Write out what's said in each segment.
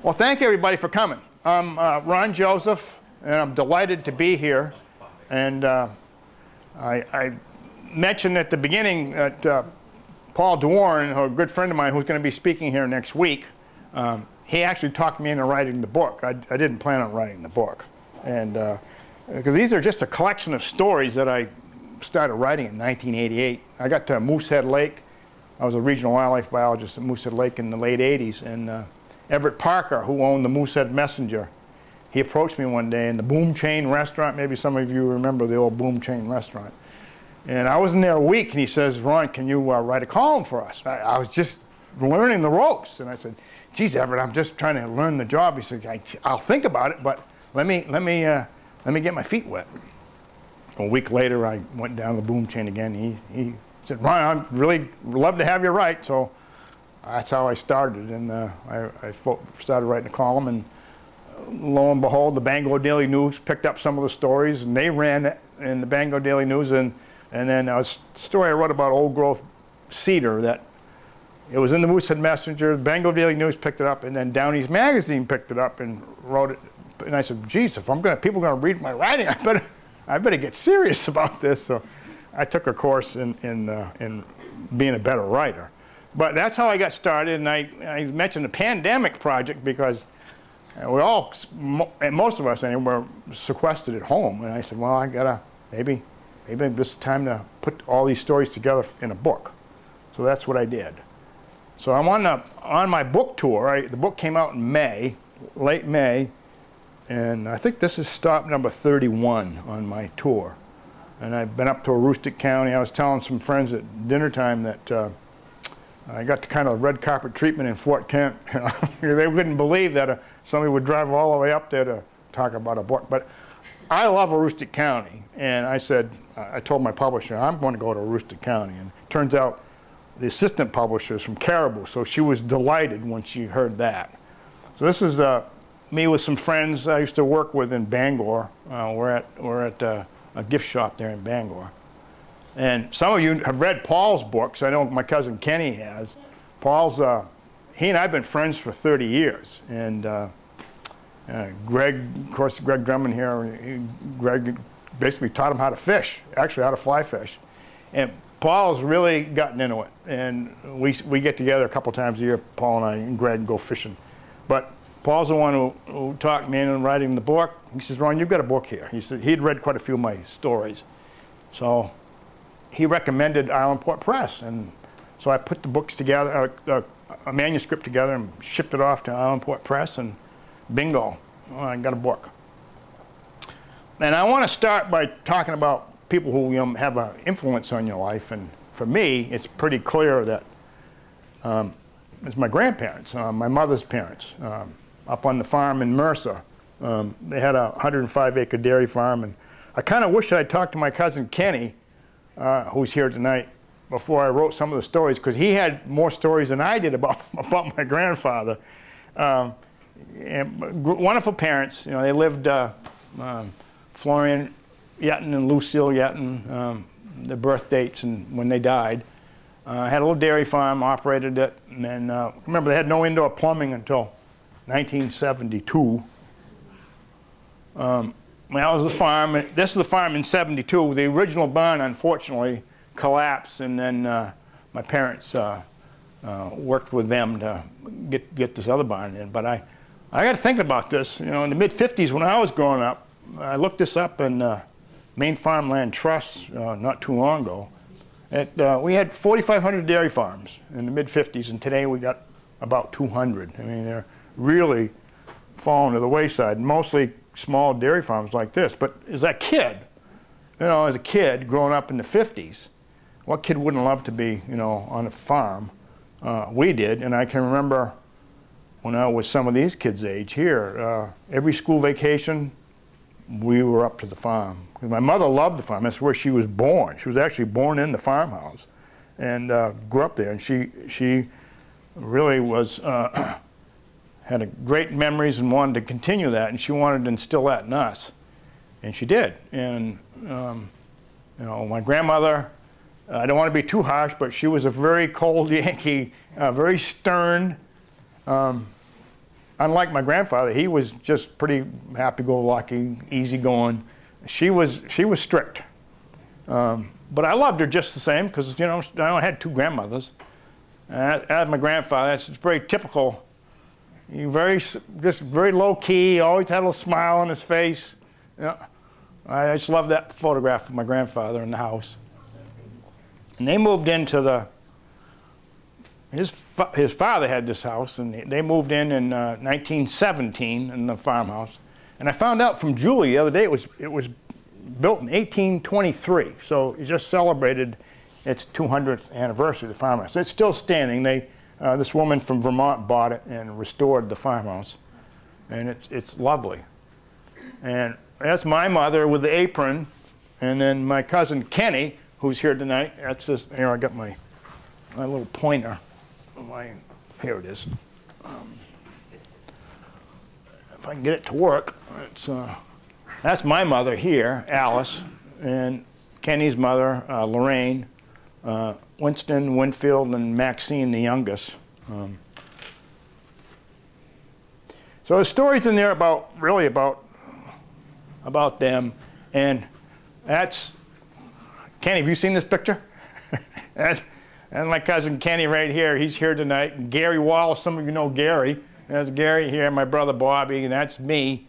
Well, thank you everybody for coming. I'm Ron Joseph, and I'm delighted to be here. And I mentioned at the beginning that Paul DeWarren, a good friend of mine who's going to be speaking here next week, he actually talked me into writing the book. I didn't plan on writing the book. And because these are just a collection of stories that I started writing in 1988. I got to Moosehead Lake. I was a regional wildlife biologist at Moosehead Lake in the late 80s. And Everett Parker, who owned the Moosehead Messenger, he approached me one day in the Boom Chain restaurant. Maybe some of you remember the old Boom Chain restaurant. And I was in there a week, and he says, Ron, can you write a column for us? I was just learning the ropes. And I said, geez, Everett, I'm just trying to learn the job. He said, I'll think about it, but let me get my feet wet. A week later, I went down the Boom Chain again. He said, Ron, I'd really love to have you write. So that's how I started. And I started writing a column, and lo and behold, the Bangor Daily News picked up some of the stories, and they ran it in the Bangor Daily News. And then a story I wrote about old growth cedar that it was in the Moosehead Messenger. The Bangor Daily News picked it up, and then Downey's Magazine picked it up and wrote it. And I said, geez, if people are going to read my writing, I better get serious about this. So I took a course in being a better writer. But that's how I got started. And I mentioned the pandemic project because most of us anyway, were sequestered at home. And I said, well, I gotta maybe this is time to put all these stories together in a book. So that's what I did. So I'm on my book tour. The book came out in May, late May, and I think this is stop number 31 on my tour. And I've been up to Aroostook County. I was telling some friends at dinner time that I got the kind of red carpet treatment in Fort Kent. They wouldn't believe that somebody would drive all the way up there to talk about a book. But I love Aroostook County, and I said, I told my publisher, I'm going to go to Aroostook County. And it turns out the assistant publisher is from Caribou, so she was delighted when she heard that. So this is me with some friends I used to work with in Bangor. We're at a gift shop there in Bangor. And some of you have read Paul's books. I know my cousin Kenny has. He and I have been friends for 30 years. And Greg, of course, Greg Drummond here, Greg basically taught him how to fish, actually how to fly fish. And Paul's really gotten into it. And we get together a couple times a year, Paul and I and Greg go fishing. But Paul's the one who talked me into writing the book. He says, Ron, you've got a book here. He said he'd read quite a few of my stories. So he recommended Islandport Press. And so I put the books together, a manuscript together, and shipped it off to Islandport Press, and bingo, I got a book. And I want to start by talking about people who have an influence on your life. And for me, it's pretty clear that it's my grandparents, my mother's parents, up on the farm in Mercer. They had a 105-acre dairy farm, and I kind of wish I'd talked to my cousin Kenny, who's here tonight, before I wrote some of the stories, because he had more stories than I did about my grandfather. And wonderful parents. They lived, Florian Yetton and Lucille Yetton, their birth dates and when they died. Had a little dairy farm, operated it, and then remember they had no indoor plumbing until 1972. That was the farm. This is the farm in 72. The original barn, unfortunately, collapsed, and then my parents worked with them to get this other barn in. But I got to think about this. In the mid-50s when I was growing up, I looked this up in Maine Farmland Trust not too long ago. We had 4,500 dairy farms in the mid-50s, and today we got about 200. I mean, they're really falling to the wayside, mostly small dairy farms like this. But as a kid growing up in the 50s, what kid wouldn't love to be, on a farm? We did, and I can remember when I was some of these kids' age here, every school vacation, we were up to the farm. My mother loved the farm. That's where she was born. She was actually born in the farmhouse and grew up there. And she really was, had great memories and wanted to continue that. And she wanted to instill that in us. And she did. And, my grandmother, I don't want to be too harsh, but she was a very cold Yankee, very stern. unlike my grandfather, he was just pretty happy-go-lucky, easygoing. She was strict. But I loved her just the same because, you know, I had two grandmothers. As my grandfather, that's very typical. Just very low-key, always had a little smile on his face. You know, I just love that photograph of my grandfather in the house. And they moved into his father had this house, and they moved in 1917 in the farmhouse. And I found out from Julie the other day it was built in 1823, so it just celebrated its 200th anniversary of the farmhouse. It's still standing. This woman from Vermont bought it and restored the farmhouse, and it's lovely. And that's my mother with the apron, and then my cousin Kenny, who's here tonight. That's just, here I got my little pointer. Here it is. If I can get it to work, that's my mother here, Alice, and Kenny's mother, Lorraine, Winston, Winfield, and Maxine, the youngest. So there's stories in there really about them, and that's Kenny. Have you seen this picture? And my cousin Kenny right here. He's here tonight. And Gary Wallace. Some of you know Gary. That's Gary here. My brother Bobby, and that's me,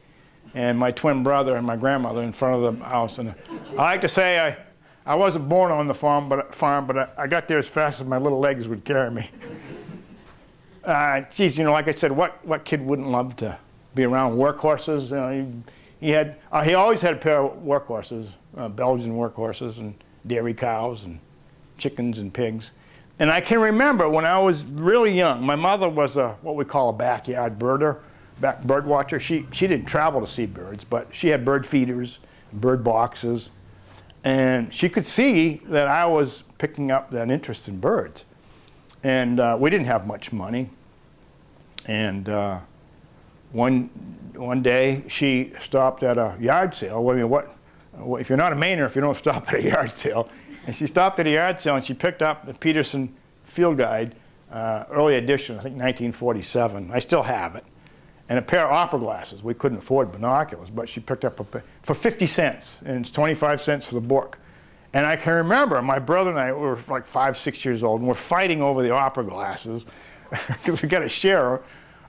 and my twin brother and my grandmother in front of the house. And I like to say I wasn't born on the farm, but I got there as fast as my little legs would carry me. Geez, you know, like I said, what kid wouldn't love to be around workhorses? You know, he always had a pair of workhorses, Belgian workhorses, and dairy cows, and chickens and pigs. And I can remember when I was really young, my mother was what we call a backyard bird watcher. She didn't travel to see birds, but she had bird feeders, bird boxes, and she could see that I was picking up that interest in birds. And we didn't have much money. And one day she stopped at a yard sale. I mean, if you're not a Mainer, if you don't stop at a yard sale. And she stopped at a yard sale and she picked up the Peterson Field Guide, early edition, I think 1947. I still have it. And a pair of opera glasses. We couldn't afford binoculars, but she picked up a pair for 50 cents, and it's 25 cents for the book. And I can remember my brother and I were like 5, 6 years old, and we're fighting over the opera glasses because we got to share.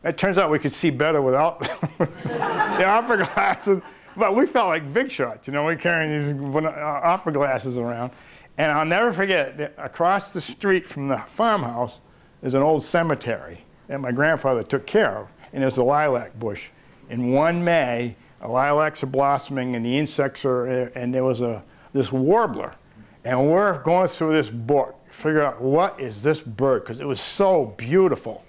It turns out we could see better without the opera glasses, but we felt like big shots, you know, we're carrying these opera glasses around. And I'll never forget that across the street from the farmhouse is an old cemetery that my grandfather took care of, and there's a lilac bush. In one May, lilacs are blossoming and the insects are, and there was this warbler. And we're going through this book, figure out what is this bird, because it was so beautiful.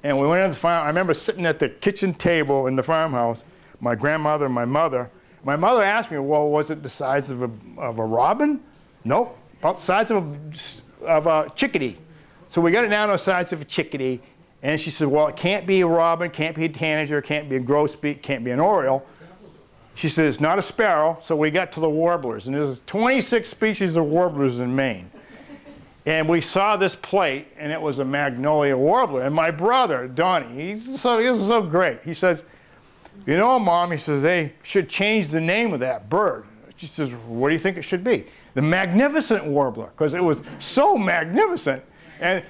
And we went into the farm. I remember sitting at the kitchen table in the farmhouse, my grandmother and my mother. My mother asked me, well, was it the size of a robin? Nope, about the size of a chickadee. So we got it down to the size of a chickadee, and she said, well, it can't be a robin, can't be a tanager, can't be a grosbeak, can't be an oriole. She said, it's not a sparrow, so we got to the warblers, and there's 26 species of warblers in Maine. And we saw this plate, and it was a magnolia warbler. And my brother, Donnie, he was so great. He says, you know, Mom, he says, they should change the name of that bird. She says, what do you think it should be? The magnificent warbler, because it was so magnificent. And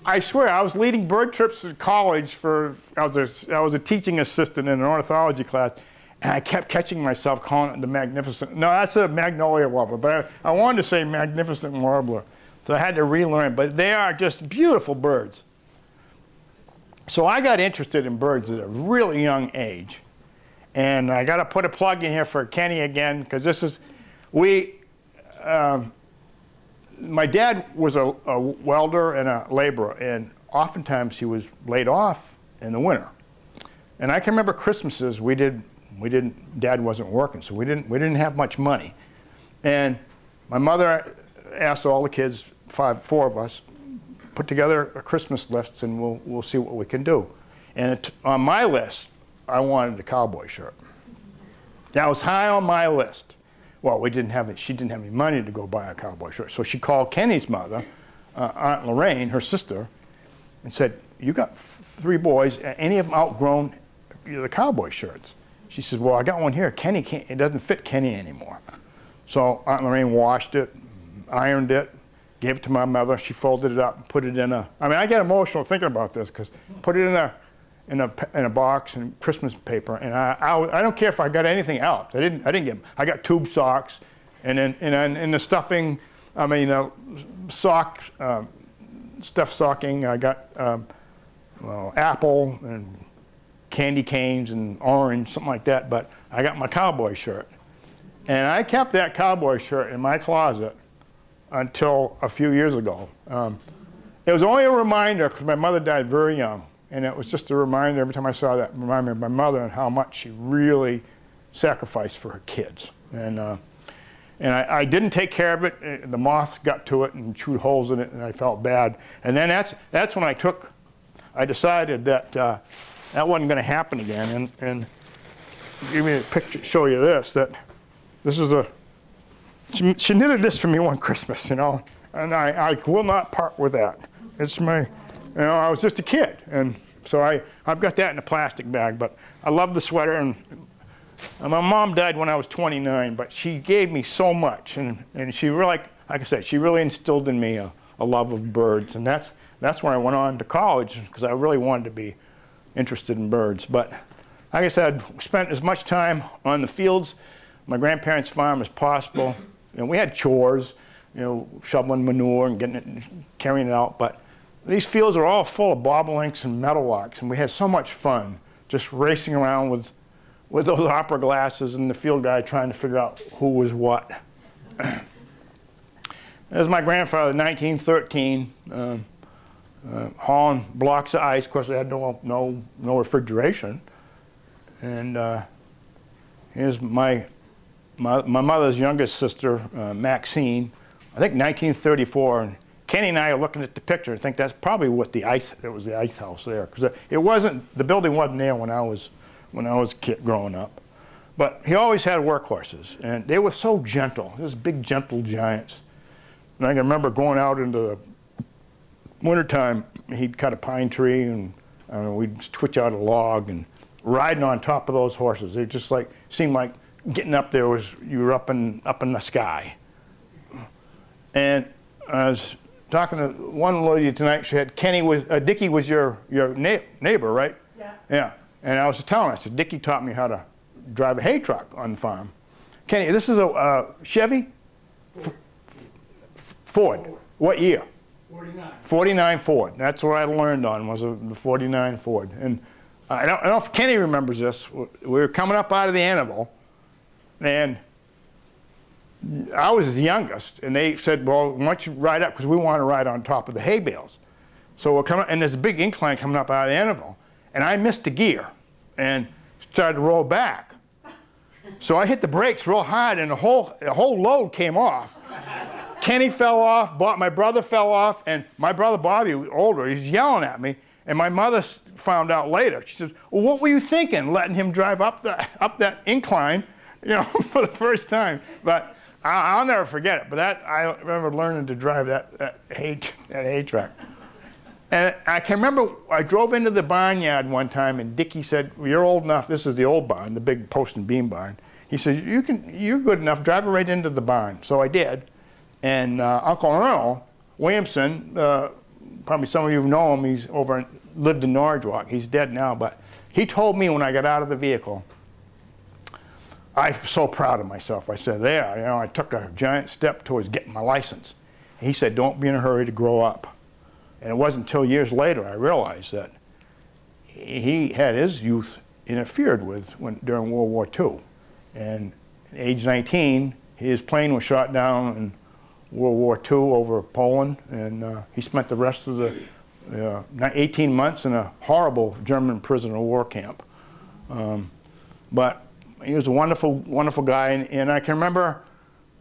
I swear, I was leading bird trips at college I was a teaching assistant in an ornithology class, and I kept catching myself calling it the magnificent. No, that's a magnolia warbler, but I wanted to say magnificent warbler. So I had to relearn, but they are just beautiful birds. So I got interested in birds at a really young age. And I got to put a plug in here for Kenny again, because this is, my dad was a welder and a laborer, and oftentimes he was laid off in the winter. And I can remember Christmases Dad wasn't working, so we didn't have much money. And my mother asked all the kids, four of us, put together a Christmas list and we'll see what we can do. And on my list, I wanted a cowboy shirt. That was high on my list. Well, she didn't have any money to go buy a cowboy shirt. So she called Kenny's mother, Aunt Lorraine, her sister, and said, you got 3 boys, any of them outgrown the cowboy shirts? She said, well, I got one here. Kenny can't, it doesn't fit Kenny anymore. So Aunt Lorraine washed it, ironed it, gave it to my mother. She folded it up and put it in a, I mean, I get emotional thinking about this because put it in a box and Christmas paper, and I don't care if I got anything else. I got tube socks, and then in the stuffing, I mean, socks, stuffed socking. I got well, apple and candy canes and orange, something like that. But I got my cowboy shirt, and I kept that cowboy shirt in my closet until a few years ago. It was only a reminder because my mother died very young. And it was just a reminder, every time I saw that, remind me of my mother and how much she really sacrificed for her kids. And I didn't take care of it. The moths got to it and chewed holes in it, and I felt bad. And then that's when I decided that that wasn't going to happen again. And give me a picture, show you this, that this is she knitted this for me one Christmas, you know, and I will not part with that. It's my, you know, I was just a kid, and so I've got that in a plastic bag, but I love the sweater, and my mom died when I was 29, but she gave me so much, and she really, like I said, she really instilled in me a love of birds, and that's when I went on to college, because I really wanted to be interested in birds. But like I said, spent as much time on the fields, my grandparents' farm as possible. You know, we had chores, you know, shoveling manure and carrying it out, but these fields are all full of bobolinks and meadowlarks, and we had so much fun just racing around with those opera glasses and the field guide trying to figure out who was what. There's my grandfather, 1913, hauling blocks of ice. Of course, they had no refrigeration. And here's my mother's youngest sister, Maxine, I think 1934. And Kenny and I are looking at the picture and think that's probably what it was the ice house there, because the building wasn't there when I was a kid growing up. But he always had workhorses, and they were so gentle. These big, gentle giants. And I can remember going out into the wintertime, he'd cut a pine tree, and we'd twitch out a log and riding on top of those horses. They just seemed like getting up there you were up in the sky. And I was talking to one lady tonight. She had Dickie was your neighbor, right? Yeah. Yeah. And I was telling her, I said, Dickie taught me how to drive a hay truck on the farm. Kenny, this is a Chevy? Ford. What year? 49. 49 Ford. That's what I learned on, was the 49 Ford. And I don't know if Kenny remembers this. We were coming up out of the Annabelle, and I was the youngest, and they said, well, why don't you ride up, because we want to ride on top of the hay bales. So we're coming, and there's a big incline coming up out of the Annabelle, and I missed a gear and started to roll back. So I hit the brakes real hard, and the whole load came off. Kenny fell off, my brother fell off, and my brother Bobby, older, he's yelling at me, and my mother found out later. She says, well, what were you thinking, letting him drive up that incline, you know, for the first time? But I'll never forget it. But I remember learning to drive that hay truck. And I can remember I drove into the barnyard one time, and Dickie said, well, you're old enough. This is the old barn, the big post and beam barn. He said, you're good enough, drive it right into the barn. So I did. And Uncle Earl Williamson, probably some of you know him, lived in Norridgewock. He's dead now, but he told me when I got out of the vehicle, I'm so proud of myself. I said, there, you know, I took a giant step towards getting my license. He said, don't be in a hurry to grow up. And it wasn't until years later I realized that he had his youth interfered with during World War II. And at age 19, his plane was shot down in World War II over Poland, and he spent the rest of the 18 months in a horrible German prisoner of war camp. But he was a wonderful, wonderful guy, and I can remember,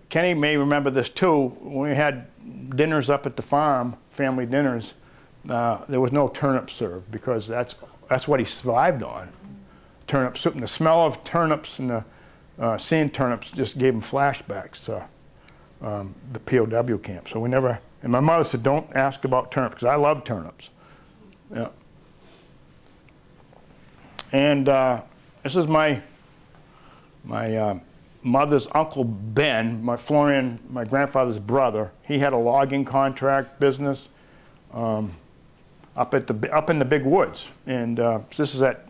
Kenny may remember this too, when we had dinners up at the farm, family dinners, there was no turnip served, because that's what he survived on, turnip soup. And the smell of turnips and seeing turnips just gave him flashbacks to the POW camp. So we never, and my mother said, don't ask about turnips, because I love turnips. Yeah. And this is my mother's Uncle Ben, my grandfather's brother. He had a logging contract business up in the big woods. And this is at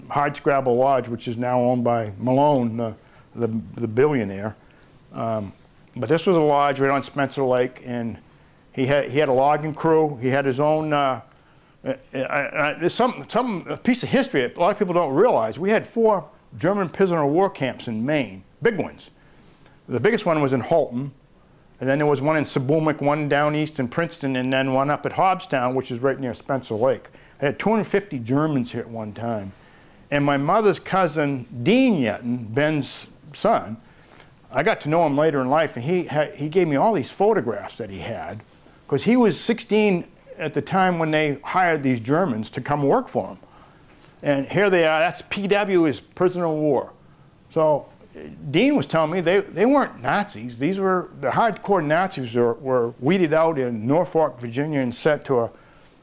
Hardscrabble Lodge, which is now owned by Malone, the billionaire. But this was a lodge right on Spencer Lake, and he had a logging crew. He had his own. There's a piece of history that a lot of people don't realize. We had 4 German prisoner of war camps in Maine, big ones. The biggest one was in Holton, and then there was one in Seboomic, one down east in Princeton, and then one up at Hobbstown, which is right near Spencer Lake. I had 250 Germans here at one time. And my mother's cousin, Dean Yetton, Ben's son, I got to know him later in life, and he gave me all these photographs that he had, because he was 16 at the time when they hired these Germans to come work for them. And here they are, that's PW, is prisoner of war. So Dean was telling me they weren't Nazis. These were, the hardcore Nazis were weeded out in Norfolk, Virginia, and sent to a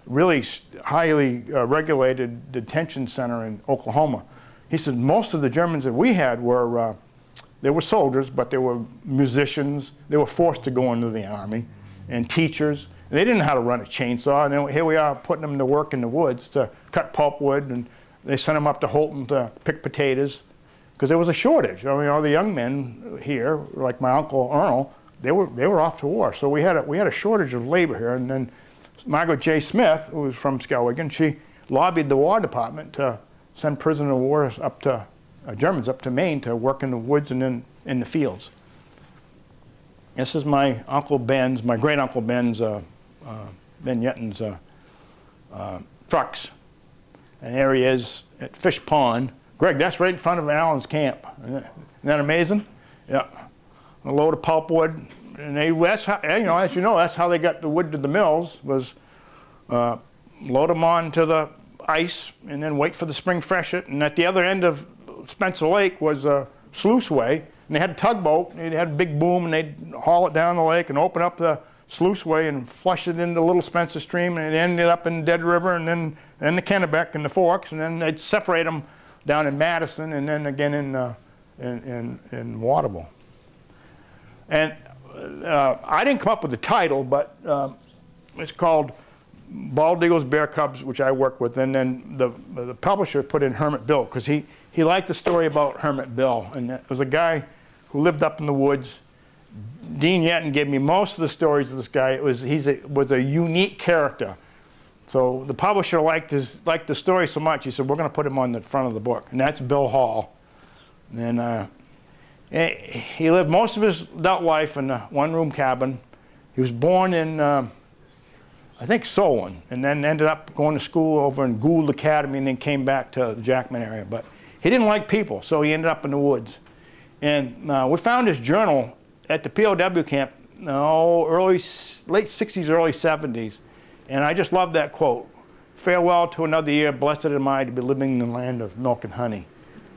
really highly regulated detention center in Oklahoma. He said most of the Germans that we had were, they were soldiers, but they were musicians. They were forced to go into the army, and teachers. And they didn't know how to run a chainsaw, and then here we are putting them to work in the woods to cut pulpwood, and they sent them up to Holton to pick potatoes, because there was a shortage. I mean, all the young men here, like my Uncle Earl, they were off to war. So we had a shortage of labor here, and then Margaret J. Smith, who was from Skowhegan, she lobbied the War Department to send prisoner of war up to Germans up to Maine to work in the woods and in the fields. This is my Uncle Ben's, my great Uncle Ben's, Ben Yetton's trucks. And there he is at Fish Pond. Greg, that's right in front of Allen's camp. Isn't that amazing? Yeah. A load of pulpwood. And that's how, as you know, that's how they got the wood to the mills, was load them onto the ice and then wait for the spring freshet. And at the other end of Spencer Lake was a sluiceway, and they had a tugboat, and they had a big boom, and they'd haul it down the lake and open up the sluiceway and flush it into Little Spencer Stream, and it ended up in Dead River, and then the Kennebec and the Forks, and then they'd separate them down in Madison, and then again in Waterville. And I didn't come up with the title, but it's called Bald Eagles, Bear Cubs, which I work with, and then the publisher put in Hermit Bill, because he liked the story about Hermit Bill, and it was a guy who lived up in the woods. Dean Yetton gave me most of the stories of this guy. He was a unique character. So the publisher liked the story so much, he said, we're going to put him on the front of the book, and that's Bill Hall. And he lived most of his adult life in a one-room cabin. He was born in, I think, Solon, and then ended up going to school over in Gould Academy, and then came back to the Jackman area. But he didn't like people, so he ended up in the woods. And we found his journal at the POW camp, late 60s, early 70s. And I just love that quote. Farewell to another year, blessed am I to be living in the land of milk and honey.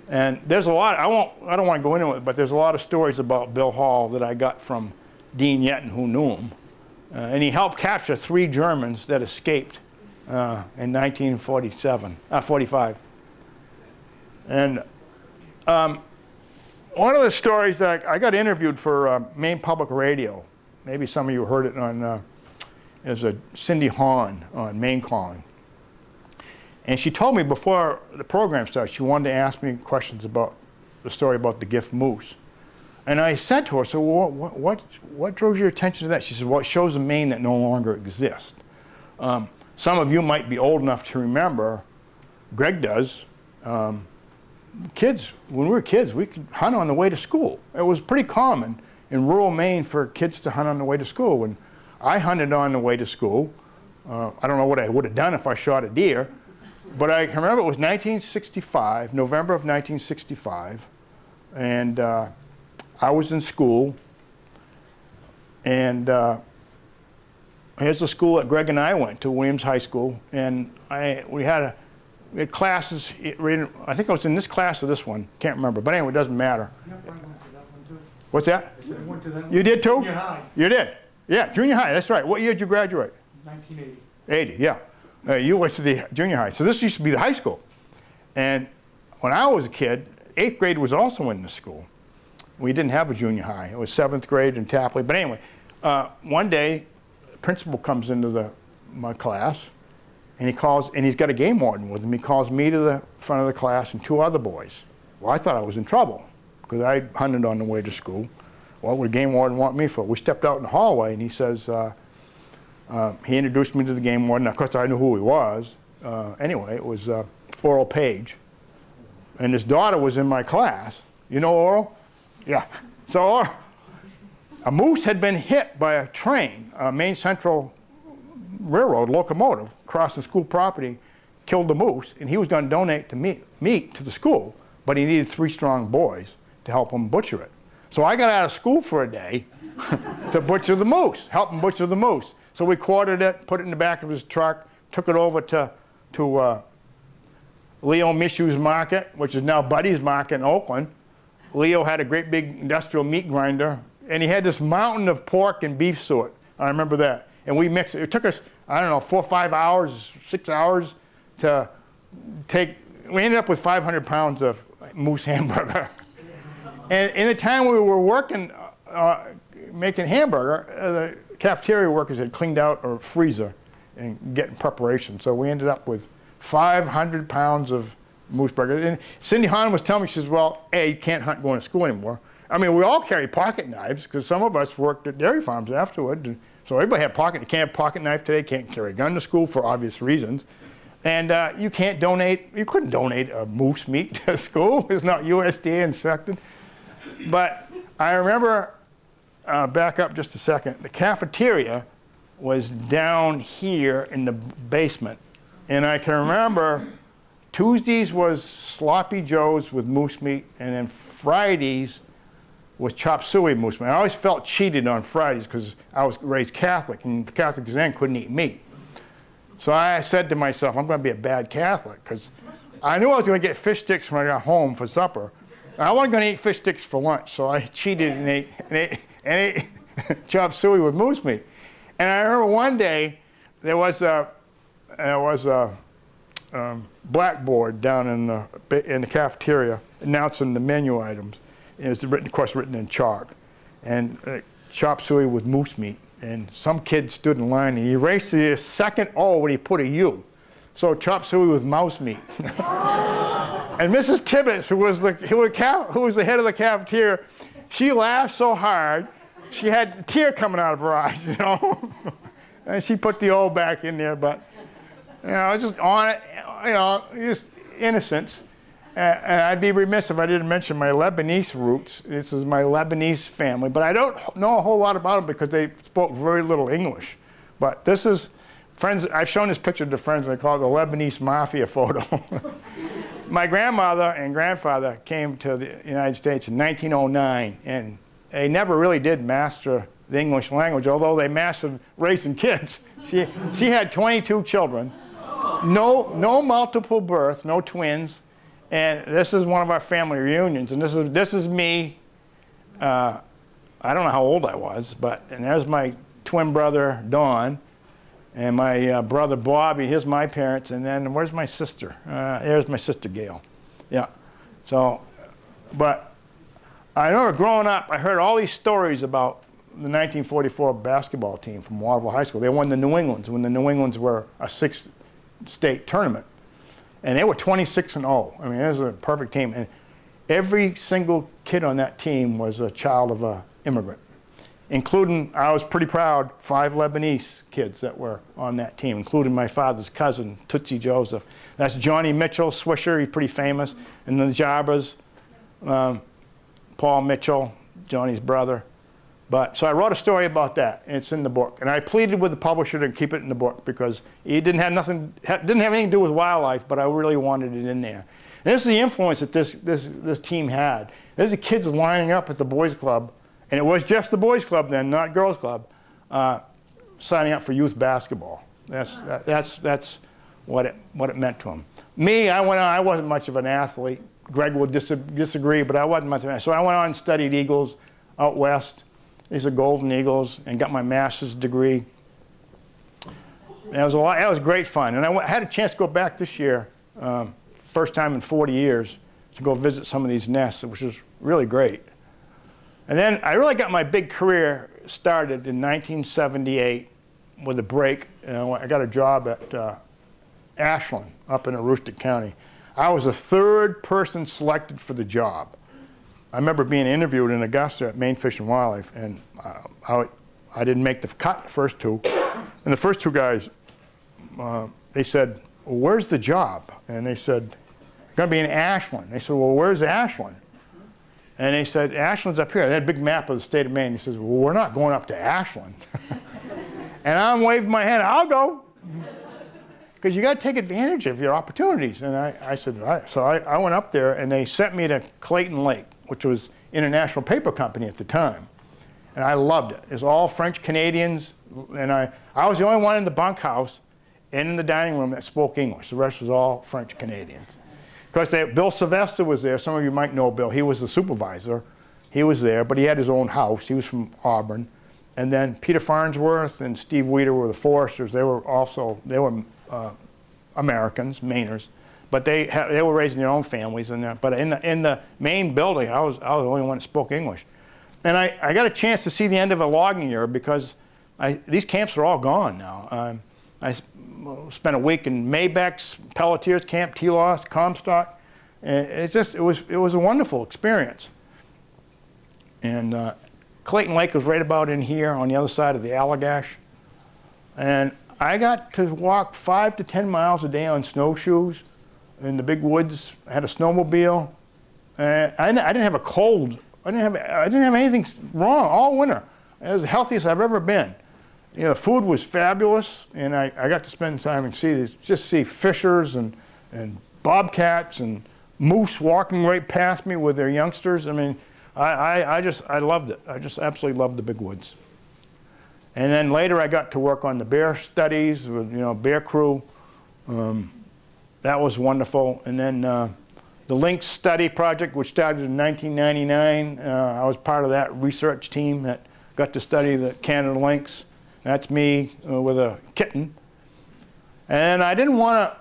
And there's a lot, I don't want to go into it, but there's a lot of stories about Bill Hall that I got from Dean Yetton, who knew him. And he helped capture 3 Germans that escaped in 1945. And one of the stories that I got interviewed for Maine Public Radio, maybe some of you heard it on, is Cindy Hahn on Maine Calling. And she told me before the program started, she wanted to ask me questions about the story about the gift moose. And I said to her, so what drove your attention to that? She said, well, it shows a Maine that no longer exists. Some of you might be old enough to remember, Greg does, kids, when we were kids, we could hunt on the way to school. It was pretty common in rural Maine for kids to hunt on the way to school. And I hunted on the way to school. I don't know what I would have done if I shot a deer, but I can remember it was 1965, November of 1965, and I was in school, and here's the school that Greg and I went to, Williams High School, and we had classes. I think I was in this class or this one, can't remember, but anyway, it doesn't matter. What's that? I said I went to that one. You did too? Junior high. You did? Yeah, junior high, that's right. What year did you graduate? 1980. 80, yeah. You went to the junior high. So this used to be the high school. And when I was a kid, 8th grade was also in the school. We didn't have a junior high. It was 7th grade in Tapley. But anyway, one day, the principal comes into my class, and he calls, and he's got a game warden with him. He calls me to the front of the class and 2 other boys. Well, I thought I was in trouble because I hunted on the way to school. What would a game warden want me for? We stepped out in the hallway, and he says, he introduced me to the game warden. Of course, I knew who he was. Anyway, it was Oral Page. And his daughter was in my class. You know Oral? Yeah. So a moose had been hit by a train, a Maine Central Railroad locomotive, crossing school property, killed the moose, and he was going to donate to meat to the school, but he needed 3 strong boys to help him butcher it. So I got out of school for a day to butcher the moose, help him butcher the moose. So we quartered it, put it in the back of his truck, took it over to Leo Mishu's Market, which is now Buddy's Market in Oakland. Leo had a great big industrial meat grinder, and he had this mountain of pork and beef suet. I remember that. And we mixed it. It took us, I don't know, 4 or 5 hours, 6 hours to take, we ended up with 500 pounds of moose hamburger. And in the time we were working, making hamburger, the cafeteria workers had cleaned out our freezer and getting preparation. So we ended up with 500 pounds of moose burger. And Cindy Hahn was telling me, she says, well, A, you can't hunt going to school anymore. I mean, we all carry pocket knives because some of us worked at dairy farms afterward. So everybody had pocket. You can't have a pocket knife today, can't carry a gun to school for obvious reasons. And you can't donate, you couldn't donate a moose meat to school. It's not USDA inspected. But I remember, back up just a second, the cafeteria was down here in the basement. And I can remember Tuesdays was Sloppy Joe's with moose meat, and then Fridays was chop suey moose meat. I always felt cheated on Fridays because I was raised Catholic, and Catholics then couldn't eat meat. So I said to myself, I'm going to be a bad Catholic, because I knew I was going to get fish sticks when I got home for supper. I wasn't going to eat fish sticks for lunch, so I cheated and ate chop suey with moose meat. And I remember one day there was a blackboard down in the cafeteria announcing the menu items. And it's written, of course, written in chalk, and chop suey with moose meat. And some kid stood in line and he erased the second O when he put a U. So chop suey with mouse meat. And Mrs. Tibbetts, who was the head of the cafeteria, she laughed so hard, she had a tear coming out of her eyes, you know. And she put the O back in there, but, you know, it's just on it, you know, just innocence. And I'd be remiss if I didn't mention my Lebanese roots. This is my Lebanese family, but I don't know a whole lot about them because they spoke very little English. But this is, friends, I've shown this picture to friends, and I call it the Lebanese mafia photo. My grandmother and grandfather came to the United States in 1909, and they never really did master the English language, although they mastered raising kids. She had 22 children, no multiple birth, no twins. And this is one of our family reunions, and this is me. I don't know how old I was, and there's my twin brother Don, and my brother Bobby. Here's my parents, and then where's my sister? There's my sister Gail. Yeah. So, but I remember growing up, I heard all these stories about the 1944 basketball team from Waterville High School. They won the New Englands when the New Englands were a 6-state tournament. And they were 26-0. I mean, it was a perfect team. And every single kid on that team was a child of an immigrant, including, I was pretty proud, 5 Lebanese kids that were on that team, including my father's cousin, Tootsie Joseph. That's Johnny Mitchell, Swisher, he's pretty famous. And the Jabras, Paul Mitchell, Johnny's brother. So I wrote a story about that, and it's in the book. And I pleaded with the publisher to keep it in the book because it didn't have anything to do with wildlife, but I really wanted it in there. And this is the influence that this team had. There's the kids lining up at the boys' club, and it was just the boys' club then, not girls' club, signing up for youth basketball. That's what it meant to them. Me, I went on. I wasn't much of an athlete. Greg will disagree, but I wasn't much of an athlete. So I went on and studied eagles out west. These are golden eagles, and got my master's degree. And that was great fun. And I had a chance to go back this year, first time in 40 years, to go visit some of these nests, which was really great. And then I really got my big career started in 1978 with a break. I got a job at Ashland up in Aroostook County. I was the third person selected for the job. I remember being interviewed in Augusta at Maine Fish and Wildlife, and I didn't make the cut, the first two. And the first two guys, they said, well, where's the job? And they said, going to be in Ashland. They said, well, where's Ashland? And they said, Ashland's up here. They had a big map of the state of Maine. He says, well, we're not going up to Ashland. And I'm waving my hand, I'll go. Because you got to take advantage of your opportunities. And I said, all right. So I went up there, and they sent me to Clayton Lake, which was International Paper Company at the time. And I loved it. It was all French Canadians. And I was the only one in the bunkhouse and in the dining room that spoke English. The rest was all French Canadians. Of course, Bill Sylvester was there. Some of you might know Bill. He was the supervisor. He was there, but he had his own house. He was from Auburn. And then Peter Farnsworth and Steve Weeder were the foresters. They were Americans, Mainers, but they were raising their own families. But in the main building, I was the only one that spoke English. And I got a chance to see the end of a logging year because these camps are all gone now. I spent a week in Mabex, Pelletiers Camp, Telos, Comstock. And it was a wonderful experience. And Clayton Lake was right about in here on the other side of the Allagash. And I got to walk 5 to 10 miles a day on snowshoes in the big woods. I had a snowmobile. I didn't have a cold. I didn't have anything wrong all winter. I was the healthiest I've ever been. You know, the food was fabulous, and I got to spend time and see fishers and bobcats and moose walking right past me with their youngsters. I mean, I loved it. I just absolutely loved the big woods. And then later I got to work on the bear studies with, Bear Crew. That was wonderful. And then the lynx study project, which started in 1999, I was part of that research team that got to study the Canada lynx. That's me with a kitten. And I didn't want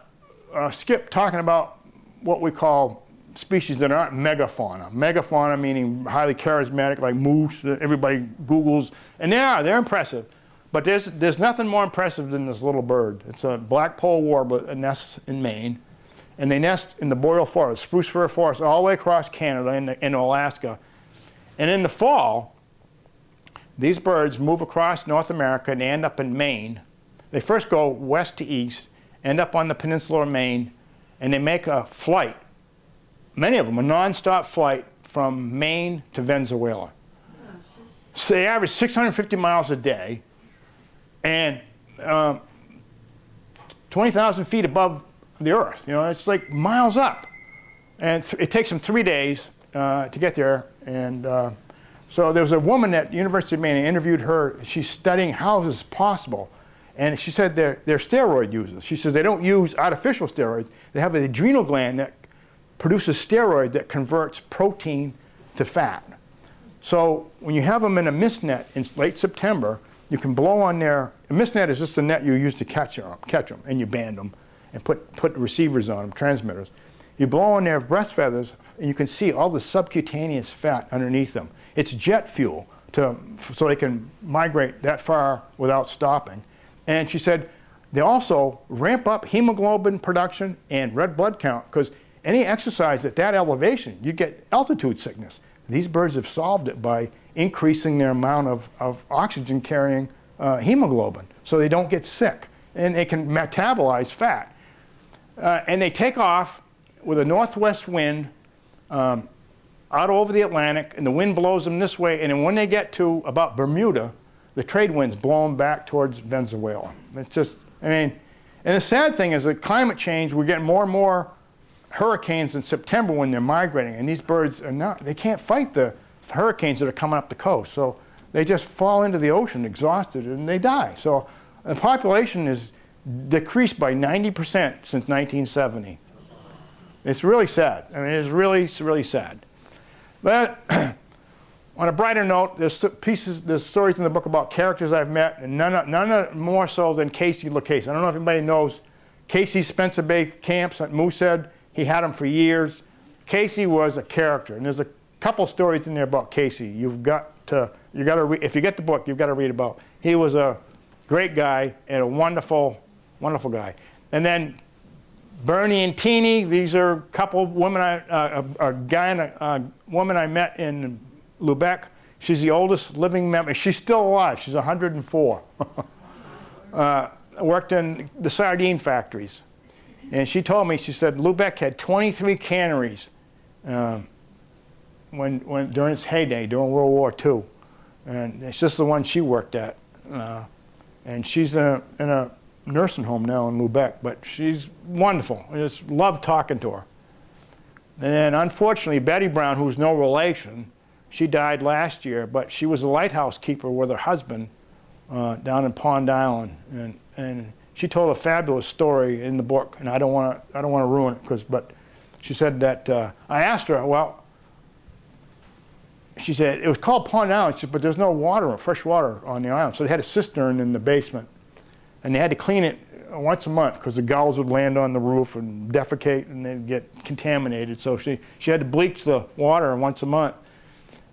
to skip talking about what we call species that aren't megafauna. Megafauna meaning highly charismatic, like moose, that everybody Googles. And they're impressive. But there's nothing more impressive than this little bird. It's a black-polled warbler that nests in Maine. And they nest in the boreal forest, spruce fir forest, all the way across Canada and Alaska. And in the fall, these birds move across North America and they end up in Maine. They first go west to east, end up on the peninsula of Maine, and they make a flight. Many of them, a non-stop flight from Maine to Venezuela. So they average 650 miles a day and 20,000 feet above the earth. It's like miles up. And it takes them 3 days to get there. And so there was a woman at the University of Maine, I interviewed her. She's studying how this is possible. And she said they're steroid users. She says they don't use artificial steroids. They have an adrenal gland that produces steroid that converts protein to fat. So when you have them in a mist net in late September, you can blow on a mist net is just a net you use to catch them, and you band them and put receivers on them, transmitters. You blow on their breast feathers, and you can see all the subcutaneous fat underneath them. It's jet fuel so they can migrate that far without stopping. And she said they also ramp up hemoglobin production and red blood count, because any exercise at that elevation, you get altitude sickness. These birds have solved it by increasing their amount of oxygen carrying hemoglobin so they don't get sick. And they can metabolize fat. And they take off with a northwest wind out over the Atlantic, and the wind blows them this way, and then when they get to about Bermuda, the trade winds blow them back towards Venezuela. It's just, and the sad thing is that climate change, we're getting more and more hurricanes in September when they're migrating, and these birds they can't fight the hurricanes that are coming up the coast. So they just fall into the ocean exhausted and they die. So the population is decreased by 90% since 1970. It's really sad. I mean, it's really sad. But on a brighter note, there's stories in the book about characters I've met, and none more so than Casey LaCase. I don't know if anybody knows Casey Spencer Bay Camps at Moosehead. He had them for years. Casey was a character, and there's a couple stories in there about Casey. If you get the book, you've got to read about. He was a great guy and a wonderful, wonderful guy. And then Bernie and Teeny, these are a couple women, a guy and a woman I met in Lubec. She's the oldest living member. She's still alive. She's 104. Worked in the sardine factories. And she told me, she said, Lubec had 23 canneries during its heyday, during World War II. And it's just the one she worked at. And she's in a nursing home now in Lubec, but she's wonderful. I just love talking to her. And then unfortunately, Betty Brown, who's no relation, she died last year, but she was a lighthouse keeper with her husband down in Pond Island. And she told a fabulous story in the book, and I don't want to ruin it, but she said that, I asked her, well, she said, it was called Pond Island, she said, but there's no water, fresh water on the island. So they had a cistern in the basement. And they had to clean it once a month because the gulls would land on the roof and defecate and they'd get contaminated. So she had to bleach the water once a month.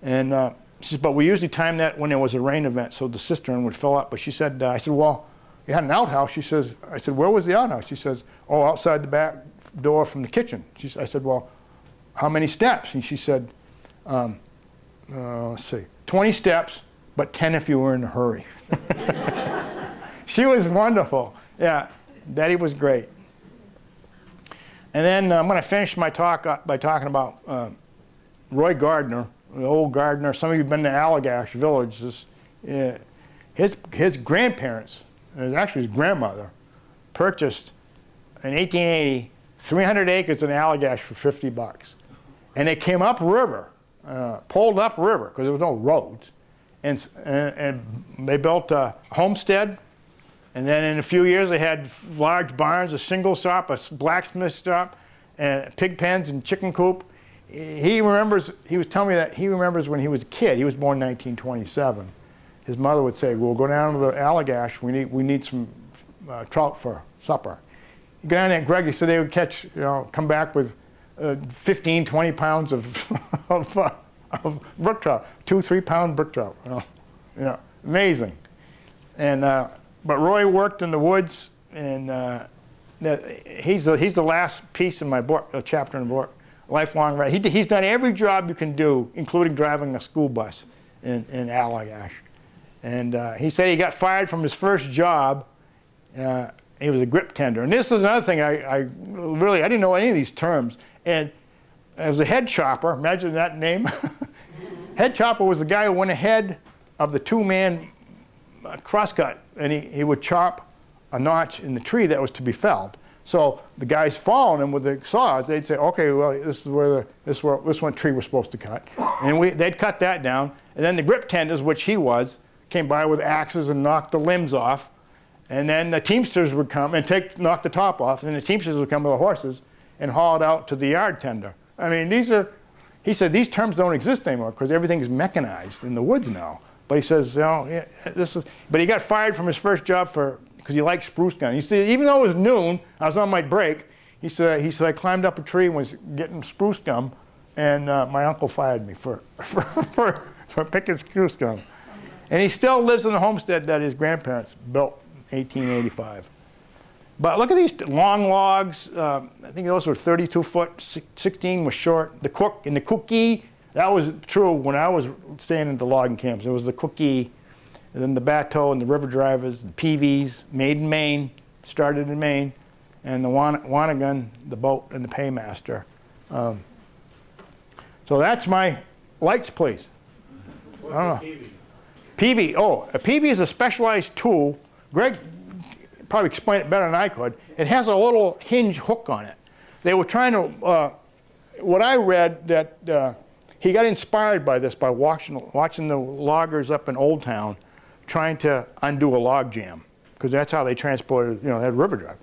And she said, but we usually time that when there was a rain event so the cistern would fill up. But she said, I said, well, you had an outhouse. She says, I said, where was the outhouse? She says, oh, outside the back door from the kitchen. I said, well, how many steps? And she said, let's see, 20 steps, but 10 if you were in a hurry. She was wonderful. Yeah, Betty was great. And then I'm going to finish my talk by talking about Roy Gardner, the old gardener. Some of you have been to Allagash Village. His grandparents, actually his grandmother, purchased in 1880 300 acres in Allagash for $50. And they came upriver, pulled upriver because there was no roads. And they built a homestead. And then in a few years, they had large barns, a single shop, a blacksmith shop, and pig pens and chicken coop. He was telling me that he remembers when he was a kid. He was born in 1927. His mother would say, we'll go down to the Allagash. We need some trout for supper. You go down there, Greg, he said they would catch, come back with 15, 20 pounds of brook trout, 2-3 pound brook trout. Amazing. And but Roy worked in the woods, and he's the last piece in my book, a chapter in the book, lifelong writer. He's done every job you can do, including driving a school bus in Allagash. And he said he got fired from his first job. He was a grip tender. And this is another thing I didn't know any of these terms. And as a head chopper, imagine that name. Head chopper was the guy who went ahead of the two-man crosscut, and he would chop a notch in the tree that was to be felled. So the guys following him with the saws, they'd say, okay, well, this one tree we're supposed to cut. And they'd cut that down. And then the grip tenders, which he was, came by with axes and knocked the limbs off. And then the teamsters would come and knock the top off. And the teamsters would come with the horses and haul it out to the yard tender. I mean, he said these terms don't exist anymore because everything's mechanized in the woods now. But he says, but he got fired from his first job because he liked spruce gum. He said, even though it was noon, I was on my break. He said I climbed up a tree and was getting spruce gum, and my uncle fired me for picking spruce gum. And he still lives in the homestead that his grandparents built in 1885. But look at these long logs. I think those were 32 foot, 16 was short. The cookie. That was true when I was staying at the logging camps. It was the cookie, and then the bateau and the river drivers, the PVs, made in Maine, started in Maine, and the Wanagun, the boat, and the paymaster. So that's my lights, please. What's a PV? PV, a PV is a specialized tool. Greg probably explained it better than I could. It has a little hinge hook on it. They were trying to, what I read that, he got inspired by this by watching the loggers up in Old Town trying to undo a log jam, because that's how they transported, they had river drive.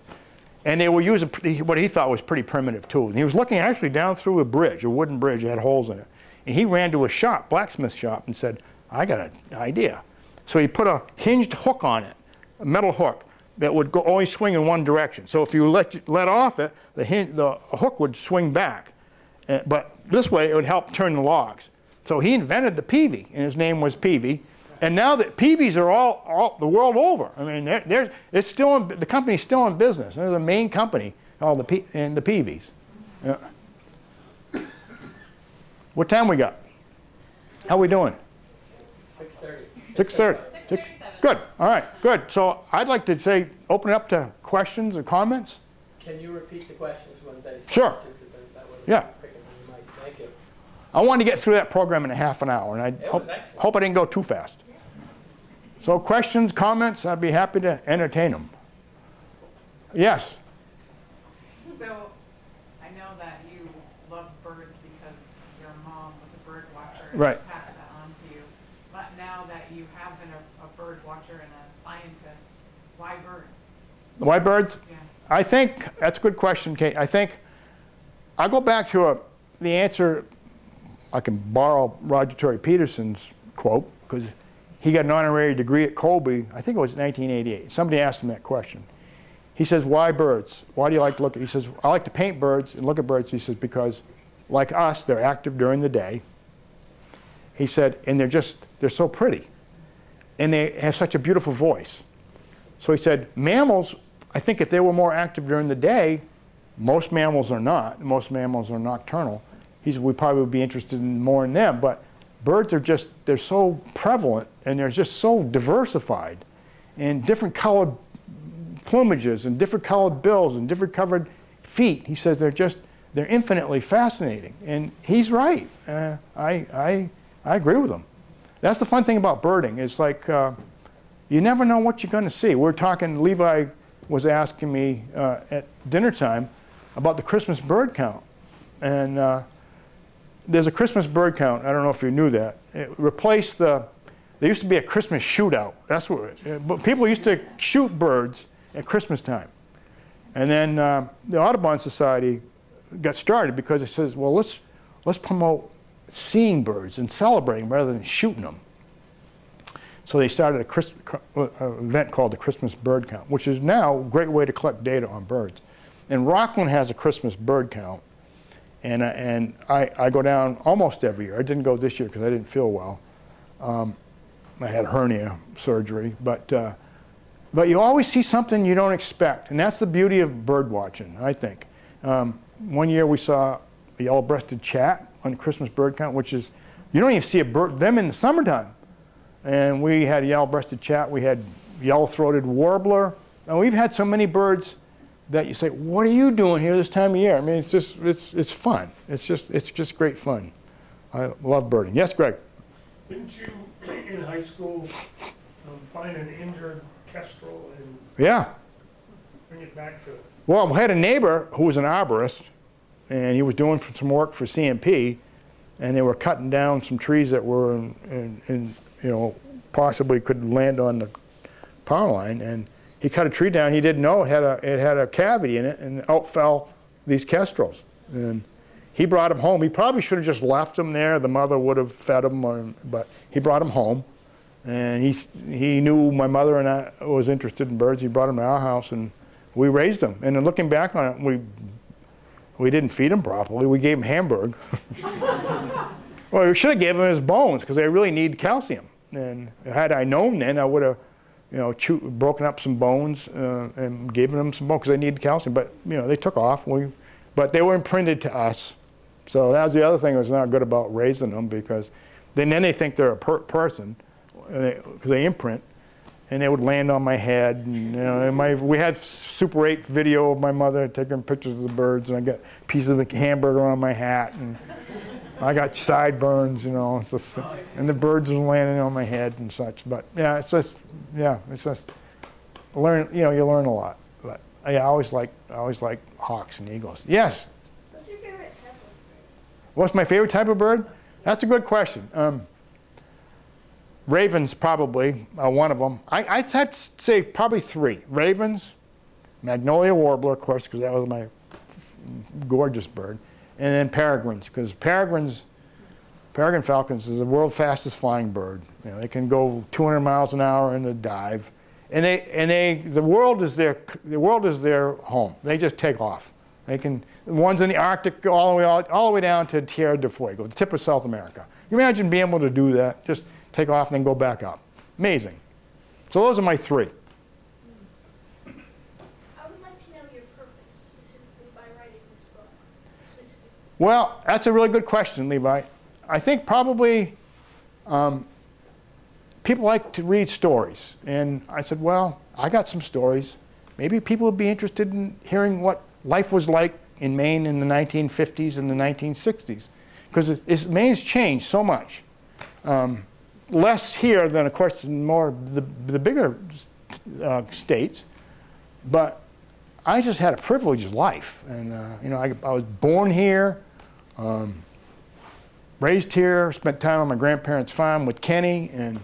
And they were using what he thought was pretty primitive tools. And he was looking actually down through a wooden bridge that had holes in it. And he ran to a shop, blacksmith shop, and said, I got an idea. So he put a hinged hook on it, a metal hook, that would only swing in one direction. So if you let off it, the hook would swing back. But this way, it would help turn the logs. So he invented the peavey, and his name was Peavey. And now that peaveys are all the world over. I mean, it's still the company's still in business. There's a Maine company called the Peaveys. Yeah. What time we got? How we doing? 6:30. 6:30. 6:37. Good. All right. Good. So I'd like to say, open it up to questions or comments. Can you repeat the questions when they say Sure. to, 'cause then that way Yeah. we pick it on the mic. Thank you. I wanted to get through that program in a half an hour, and I was hope excellent. I didn't go too fast. So questions, comments, I'd be happy to entertain them. Yes. So, I know that you love birds because your mom was a bird watcher and Right. passed that on to you. But now that you have been a bird watcher and a scientist, why birds? Why birds? Yeah. I think, that's a good question, Kate. I think, I'll go back to the answer, I can borrow Roger Tory Peterson's quote, because he got an honorary degree at Colby, I think it was 1988. Somebody asked him that question. He says, why birds? Why do you like to look at, he says, I like to paint birds and look at birds. He says, because like us, they're active during the day. He said, and they're so pretty. And they have such a beautiful voice. So he said, mammals, I think if they were more active during the day, most mammals are not. Most mammals are nocturnal. He said, we probably would be interested more in them. But birds are just, they're so prevalent and they're just so diversified and different colored plumages and different colored bills and different colored feet. He says they're infinitely fascinating. And he's right. I agree with him. That's the fun thing about birding. It's like you never know what you're going to see. We're talking, Levi was asking me at dinner time about the Christmas bird count. And there's a Christmas bird count. I don't know if you knew that. It replaced there used to be a Christmas shootout. That's what, but people used to shoot birds at Christmas time. And then the Audubon Society got started because it says, well, let's promote seeing birds and celebrating rather than shooting them. So they started an event called the Christmas Bird Count, which is now a great way to collect data on birds. And Rockland has a Christmas bird count. And I go down almost every year. I didn't go this year because I didn't feel well. I had hernia surgery, but you always see something you don't expect, and that's the beauty of bird watching, I think. One year we saw a yellow-breasted chat on the Christmas bird count, which is, you don't even see them in the summertime. And we had a yellow-breasted chat, we had yellow-throated warbler, and we've had so many birds that you say, what are you doing here this time of year? I mean, it's fun. It's just great fun. I love birding. Yes, Greg? Didn't you, in high school, find an injured kestrel and Yeah. bring it back to? Well, we had a neighbor who was an arborist, and he was doing some work for CMP, and they were cutting down some trees that were in possibly could land on the power line, and he cut a tree down. He didn't know it had a cavity in it, and out fell these kestrels. And he brought them home. He probably should have just left them there. The mother would have fed them, but he brought them home. And he knew my mother and I was interested in birds. He brought them to our house, and we raised them. And then looking back on it, we didn't feed them properly. We gave him Hamburg. Well, we should have given him his bones because they really need calcium. And had I known then, I would have broken up some bones and given them some bones because they needed calcium. But they took off. But they were imprinted to us. So that was the other thing that was not good about raising them, because then they think they're a person because they imprint, and they would land on my head. And, we had Super 8 video of my mother taking pictures of the birds, and I got a piece of the hamburger on my hat, and I got sideburns, and the birds were landing on my head and such. But yeah, it's just you learn a lot. But I always like hawks and eagles. Yes. What's your favorite type of bird? What's my favorite type of bird? That's a good question. Ravens probably one of them. I'd have to say probably three. Ravens, magnolia warbler, of course, because that was my gorgeous bird, and then peregrines, because peregrine falcons is the world's fastest flying bird. They can go 200 miles an hour in the dive, and the world is their home. They just take off. The ones in the Arctic go all the way down to Tierra del Fuego, the tip of South America. You imagine being able to do that, just take off and then go back up. Amazing. So those are my 3. I would like to know your purpose specifically by writing this book. Specifically. Well, that's a really good question, Levi. I think probably people like to read stories. And I said, well, I got some stories. Maybe people would be interested in hearing what life was like in Maine in the 1950s and the 1960s. Because Maine's changed so much. Less here than, of course, in more the bigger states. But I just had a privileged life. And, I was born here, raised here, spent time on my grandparents' farm with Kenny, and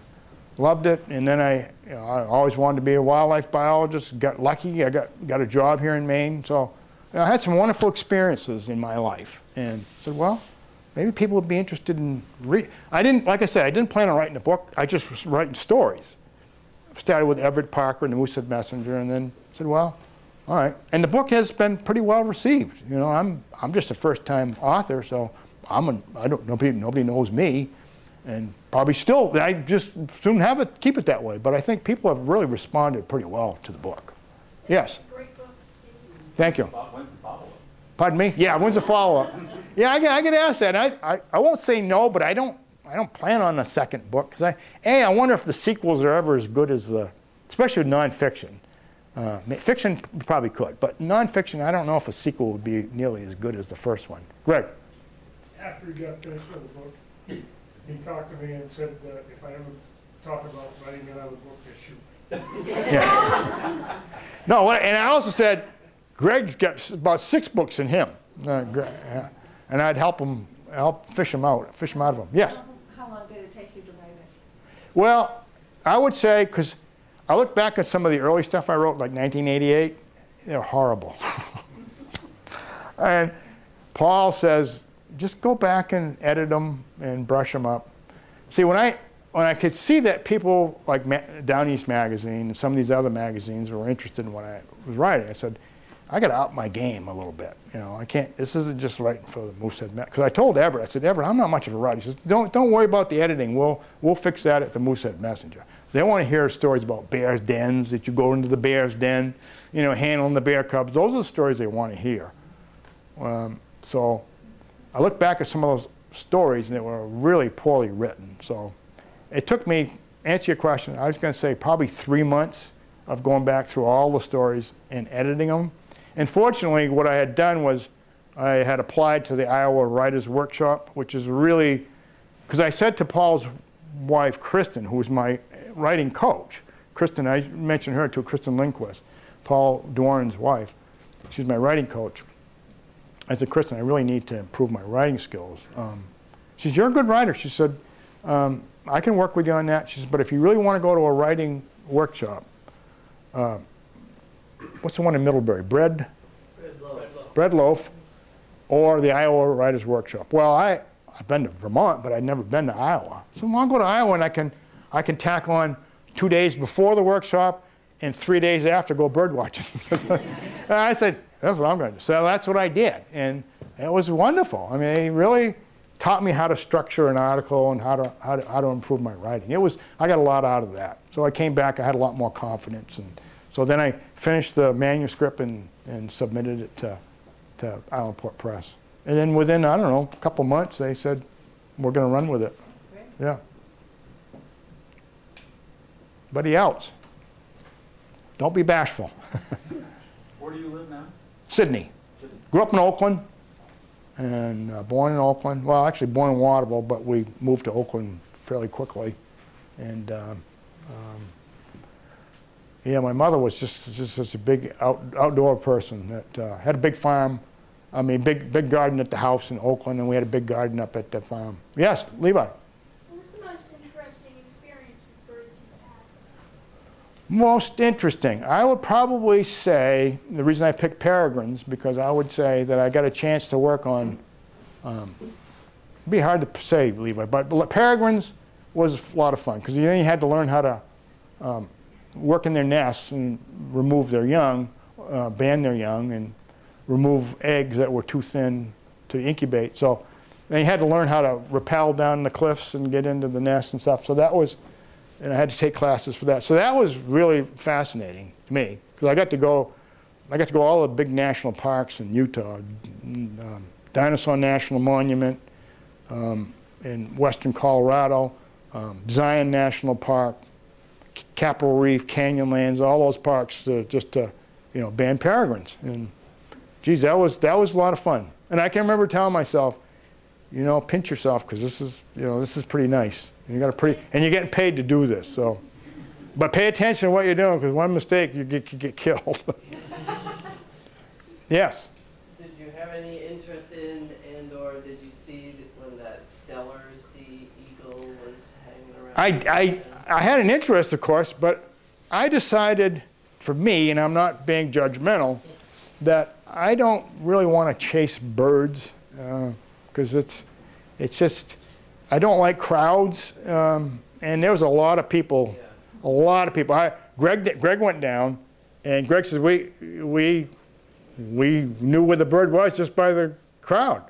loved it. And then I always wanted to be a wildlife biologist. Got lucky. I got a job here in Maine. So I had some wonderful experiences in my life. And said, well, maybe people would be interested in like I said, I didn't plan on writing a book. I just was writing stories. Started with Everett Parker and the Moosehead Messenger, and then said, well, all right. And the book has been pretty well received. I'm just a first-time author, so nobody knows me, and probably still, I just soon keep it that way. But I think people have really responded pretty well to the book. Yes. Great book. Thank you. When's the follow-up? Pardon me? Yeah, when's the follow-up? Yeah, I get asked that. I won't say no, but I don't plan on a second book, because I wonder if the sequels are ever as good as especially with nonfiction. Fiction probably could, but nonfiction, I don't know if a sequel would be nearly as good as the first one. Greg? After he got finished with the book, he talked to me and said that if I ever talk about writing another book, to shoot. Yeah. No, and I also said, Greg's got about 6 books in him, and I'd help fish him out of them. Yes? How long did it take you to write it? Well, I would say, because I look back at some of the early stuff I wrote, like 1988, they're horrible. And Paul says, just go back and edit them and brush them up. See, when I could see that people like Down East Magazine and some of these other magazines were interested in what I was writing, I said, I got to up my game a little bit. I can't, this isn't just writing for the Moosehead Magazine. Because I told Everett, I said, Everett, I'm not much of a writer. He says, don't worry about the editing. We'll fix that at the Moosehead Messenger. They want to hear stories about bears' dens, that you go into the bear's den, handling the bear cubs. Those are the stories they want to hear. So I look back at some of those stories, and they were really poorly written. So it took me, answer your question, I was going to say probably 3 months of going back through all the stories and editing them. And fortunately, what I had done was I had applied to the Iowa Writers Workshop, which is really, because I said to Paul's wife, Kristen, who was my writing coach, Kristen, I mentioned her too, Kristen Lindquist, Paul Doran's wife. She's my writing coach. I said, Kristen, I really need to improve my writing skills. She said, you're a good writer. She said, I can work with you on that. She said, but if you really want to go to a writing workshop, what's the one in Middlebury? Bread Loaf, or the Iowa Writers Workshop. Well, I've been to Vermont, but I'd never been to Iowa. So I'll go to Iowa, and I can tack on 2 days before the workshop and 3 days after go bird watching. And I said, that's what I'm going to do. So that's what I did, and it was wonderful. I mean, they really taught me how to structure an article and how to improve my writing. I got a lot out of that. So I came back, I had a lot more confidence, and so then I finished the manuscript and submitted it to Islandport Press. And then within, I don't know, a couple months, they said, we're going to run with it. That's great. Yeah. Buddy else. Don't be bashful. Where do you live now? Sydney. Grew up in Oakland and born in Oakland. Well, actually born in Waterville, but we moved to Oakland fairly quickly. And yeah, my mother was just such a big outdoor person that had a big farm. I mean, big garden at the house in Oakland, and we had a big garden up at the farm. Yes, Levi. What was the most interesting experience with birds you've had? Most interesting. I would probably say, the reason I picked peregrines, because I would say that I got a chance to work on, it'd be hard to say, Levi, but peregrines was a lot of fun, because you had to learn how to work in their nests and remove their young, ban their young, and remove eggs that were too thin to incubate. So and you had to learn how to rappel down the cliffs and get into the nest and stuff. So that was, and I had to take classes for that. So that was really fascinating to me because I got to go all the big national parks in Utah, Dinosaur National Monument in western Colorado, Zion National Park, Capitol Reef, Canyonlands, all those parks just to, you know, band peregrines. And geez, that was a lot of fun. And I can remember telling myself, you know, pinch yourself because this is, you know, this is pretty nice. And you're getting paid to do this. So, but pay attention to what you're doing because one mistake you get killed. Yes. Did you have any interest in or did you see when that stellar sea eagle was hanging around? I had an interest, of course, but I decided for me, and I'm not being judgmental, that I don't really want to chase birds because it's just, I don't like crowds. And there was a lot of people, Greg went down, and Greg says, we knew where the bird was just by the crowd.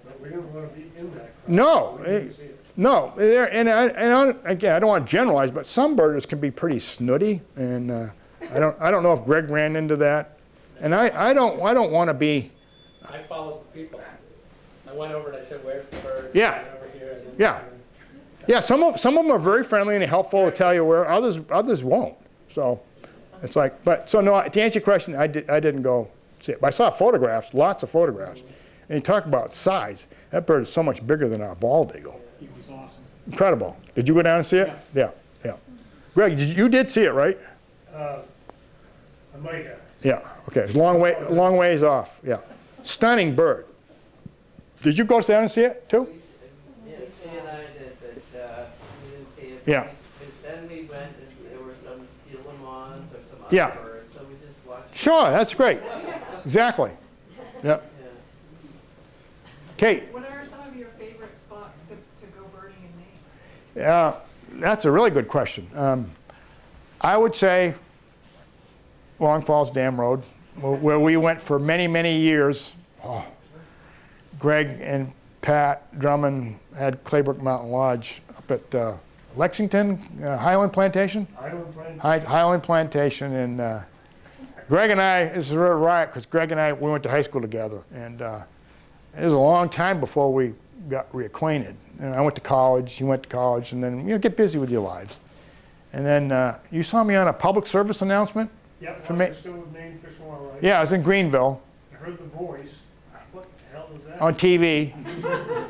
But we didn't want to be in that crowd. No, We didn't see it. no. Again, I don't want to generalize, but some birders can be pretty snooty, and I don't know if Greg ran into that. And I don't want to be. I followed the people. I went over and I said, where's the bird? Yeah. I went over here and then. Yeah. Yeah, some of them are very friendly and helpful to tell you where. Others won't. So it's like, but so no. To answer your question, I didn't go see it. But I saw photographs, lots of photographs, and you talk about size. That bird is so much bigger than our bald eagle. He was awesome. Incredible. Did you go down and see it? Yeah. Greg, you did see it, right? I might have. Yeah. Okay. It's a long ways off. Yeah. Stunning bird. Did you go down and see it too? Yeah, she and I did, but we didn't see it. Yeah. But then we went and there were some Gila-mons or some Yeah. other birds, so we just watched. Sure. That's great. Exactly. Yep. Yeah. Kate. What are some of your favorite spots to go birding in Maine? Yeah, that's a really good question. I would say Long Falls Dam Road, where we went for many, many years. Oh, Greg and Pat Drummond had Claybrook Mountain Lodge up at Lexington, Highland Plantation? Highland Plantation. And Greg and I, this is a real riot because Greg and I, we went to high school together. And it was a long time before we got reacquainted. And I went to college, he went to college, and then, you know, get busy with your lives. And then you saw me on a public service announcement? Yep, For I me- was still with Maine Fish and Wildlife. Yeah, I was in Greenville I heard the voice. What the hell is that? on TV.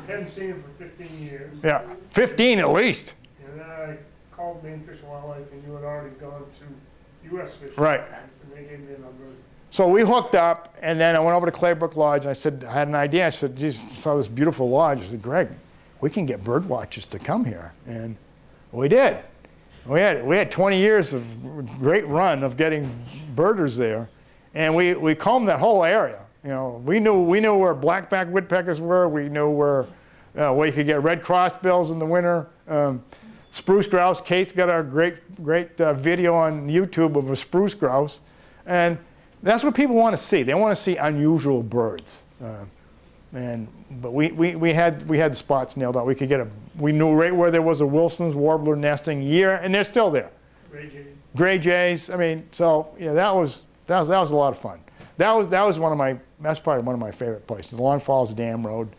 Hadn't seen him for 15 years. Yeah, 15 at least. And then I called Maine Fish and Wildlife, and you had already gone to U.S. Fish and Right. Wildlife, and they gave me a number. So we hooked up, and then I went over to Claybrook Lodge, and I said, I had an idea. I said, geez, I saw this beautiful lodge. I said, Greg, we can get bird watchers to come here. And we did. We had 20 years of great run of getting birders there. And we combed that whole area. You know, we knew where blackback woodpeckers were. We knew where you could get red crossbills in the winter. Spruce grouse. Kate's got a great video on YouTube of a spruce grouse. And that's what people want to see. They want to see unusual birds. But we had the spots nailed out. We knew right where there was a Wilson's warbler nesting year, and they're still there. Gray jays. I mean, so yeah, that was a lot of fun. That's probably one of my favorite places. Long Falls Dam Road.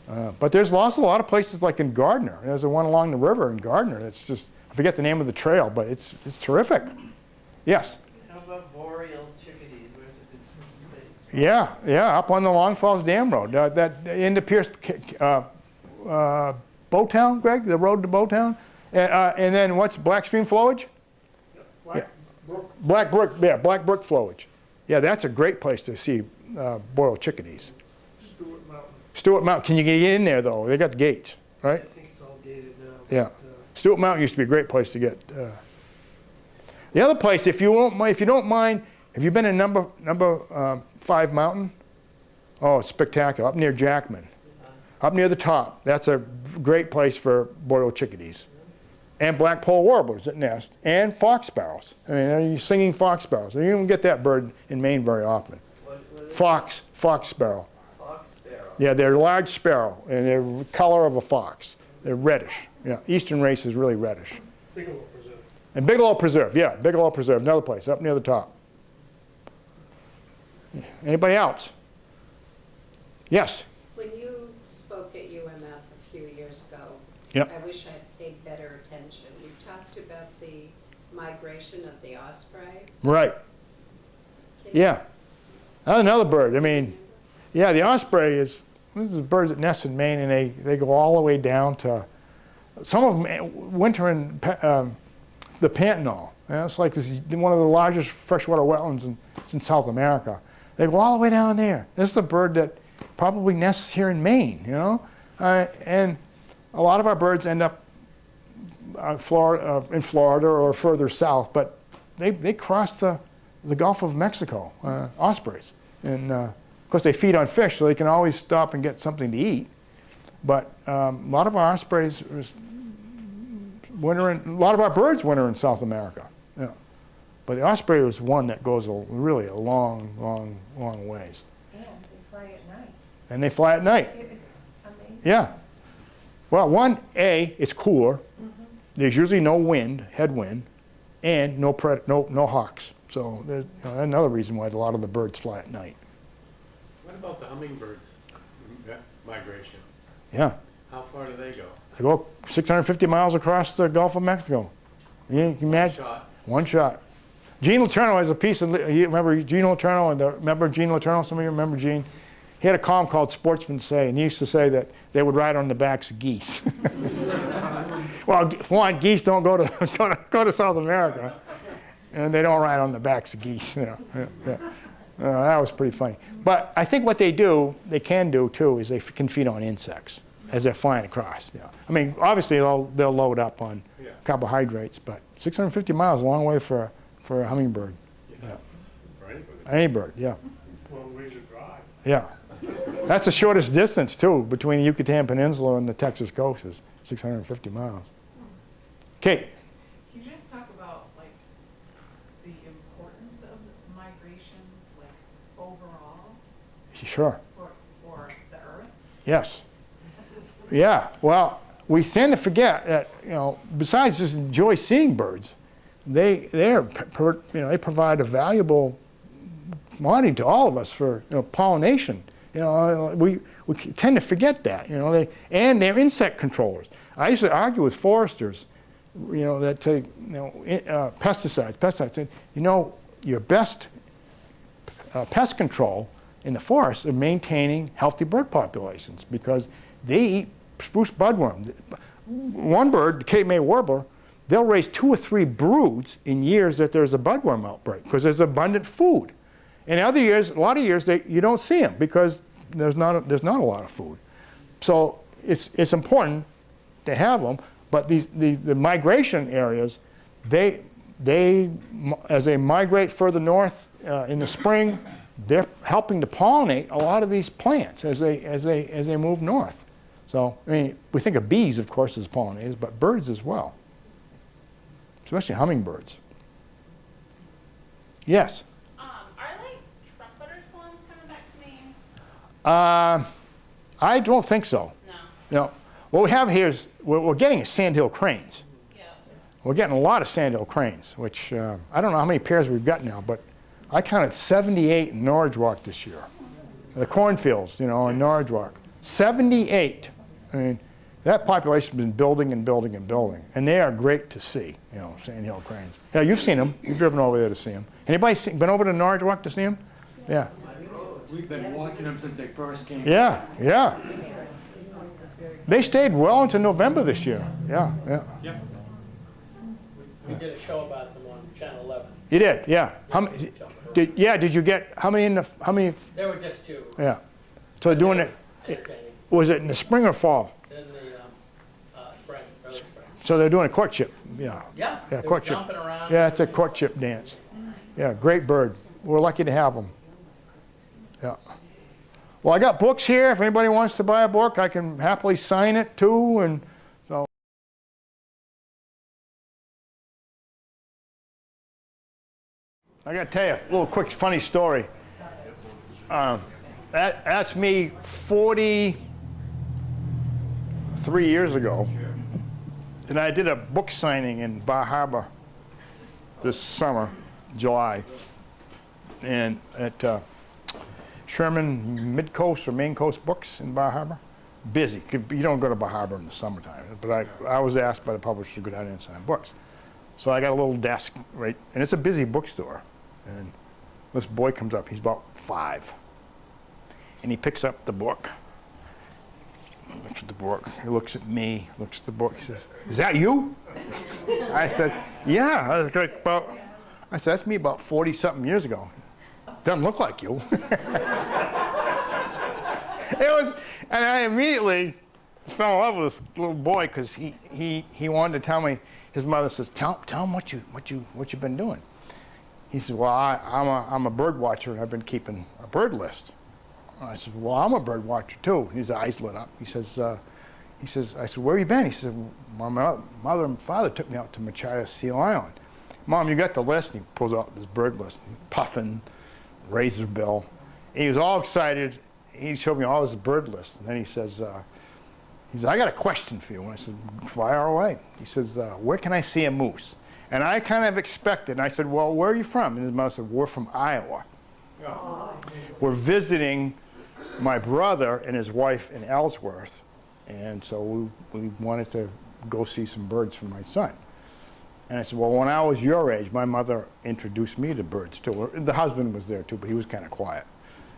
But there's also a lot of places like in Gardner. There's the one along the river in Gardner. It's just, I forget the name of the trail, but it's terrific. Yes. How about boreal chickadees? Where's the place? Yeah, up on the Long Falls Dam Road. That into Pierce, Bowtown, Greg, the road to Bowtown, and then what's Black Stream Flowage? Black Brook Flowage. Yeah, that's a great place to see boreal chickadees. Stewart Mountain. Can you get in there though? They got the gates, right? I think it's all gated now. Yeah. Stewart Mountain used to be a great place to get. The other place, if you don't mind, have you been in number 5 Mountain? Oh, it's spectacular. Up near Jackman. Up near the top. That's a great place for boreal chickadees. And black-polled warblers that nest. And fox sparrows. I mean, you're singing fox sparrows. You don't get that bird in Maine very often. What Fox sparrow. Fox sparrow. Yeah, they're a large sparrow, and they're the color of a fox. They're reddish. Yeah, eastern race is really reddish. Bigelow Preserve. And Bigelow Preserve, yeah, Bigelow Preserve, another place, up near the top. Anybody else? Yes? When you spoke at UMF a few years ago, Yep. I wish I'd paid better attention. You talked about the migration of the osprey. Right. Can you- Yeah. That's another bird. I mean, yeah, the osprey is, this is birds that nest in Maine, and they go all the way down to, some of them winter in the Pantanal. And it's like this is one of the largest freshwater wetlands in South America. They go all the way down there. This is a bird that probably nests here in Maine, you know? And a lot of our birds end up in Florida or further south, but they cross the Gulf of Mexico, ospreys. And of course they feed on fish, so they can always stop and get something to eat. But a lot of our ospreys winter a lot of our birds winter in South America. Yeah. But the osprey is one that goes really a long, long, long ways. And they fly at night. And they fly at night. It's amazing. Yeah. Well, it's cooler. There's usually no wind, headwind, and no hawks. So there's another reason why a lot of the birds fly at night. What about the hummingbirds migration? Yeah. How far do they go? They go 650 miles across the Gulf of Mexico. You can imagine. Shot. One shot. Gene Letourneau has a piece of, you remember Gene Letourneau? Remember Gene Letourneau? Some of you remember Gene? He had a column called Sportsmen Say, and he used to say that they would ride on the backs of geese. Well, one, geese don't go to South America, and they don't ride on the backs of geese. You know. Yeah. That was pretty funny. But I think what they can do too, is they can feed on insects as they're flying across. Yeah. I mean, obviously they'll load up on carbohydrates, but 650 miles is a long way for a hummingbird. Yeah. For anybody. Any bird, yeah. Long ways to drive. Yeah. That's the shortest distance too between the Yucatan Peninsula and the Texas coast is 650 miles. Kate. Can you just talk about like the importance of migration, like overall, Sure. for the earth? Yes. Yeah. Well, we tend to forget that, you know, besides just enjoy seeing birds, they provide a valuable commodity to all of us for pollination. You know, we tend to forget that. You know, and they're insect controllers. I used to argue with foresters, you know, that pesticides. And, you know, your best pest control in the forest are maintaining healthy bird populations because they eat spruce budworm. One bird, the Cape May warbler, they'll raise 2 or 3 broods in years that there's a budworm outbreak because there's abundant food. In other years, a lot of years, you don't see them because there's not a lot of food. So it's important to have them, but the migration areas, they as they migrate further north in the spring, they're helping to pollinate a lot of these plants as they move north. So I mean, we think of bees, of course, as pollinators, but birds as well, especially hummingbirds. Yes. I don't think so. No. What we have here is we're getting sandhill cranes. Yeah. We're getting a lot of sandhill cranes, which I don't know how many pairs we've got now, but I counted 78 in Norridgewock this year. The cornfields, you know, in Norridgewock. 78. I mean, that population's been building and building and building, and they are great to see, you know, sandhill cranes. Yeah, you've seen them. You've driven over there to see them. Anybody been over to Norridgewock to see them? Yeah. We've been watching them since they first came. Yeah, yeah. They stayed well into November this year. Yeah. We did a show about them on Channel 11. You did, yeah. Did you get, how many? There were just 2. Yeah. So they're doing it, Entertaining. was it in the spring or fall? In the spring, early spring. So they're doing a courtship, yeah. Yeah, they were courtship. jumping around. Yeah, it's a courtship dance. Yeah, great bird. We're lucky to have them. Yeah. Well, I got books here. If anybody wants to buy a book, I can happily sign it too. And so, I got to tell you a little quick funny story. That's me 43 years ago. And I did a book signing in Bar Harbor this summer, July. And at Sherman Mid-Coast or Maine Coast Books in Bar Harbor. Busy. You don't go to Bar Harbor in the summertime. But I was asked by the publisher to go down there and sign books. So I got a little desk, right? And it's a busy bookstore. And this boy comes up. He's about 5. And he picks up the book. He looks at the book. He looks at me. Looks at the book. He says, "Is that you?" I said, "Yeah." I was like, I said, "That's me about 40-something years ago. Doesn't look like you." And I immediately fell in love with this little boy because he wanted to tell me. His mother says, "Tell him what you've been doing." He said, "Well, I'm a bird watcher and I've been keeping a bird list." I said, "Well, I'm a bird watcher too." His eyes lit up. He says, I said, "Where you been?" He said, "My mother and father took me out to Machias Seal Island." "Mom, you got the list?" And he pulls out this bird list, puffin, razor bill. And he was all excited. He showed me all his bird lists. And then he says, "I got a question for you." And I said, "Fire away." He says, "Where can I see a moose?" And I kind of expected. And I said, "Well, where are you from?" And his mother said, "We're from Iowa. We're visiting my brother and his wife in Ellsworth. And so we wanted to go see some birds for my son." And I said, "Well, when I was your age, my mother introduced me to birds too." The husband was there too, but he was kind of quiet.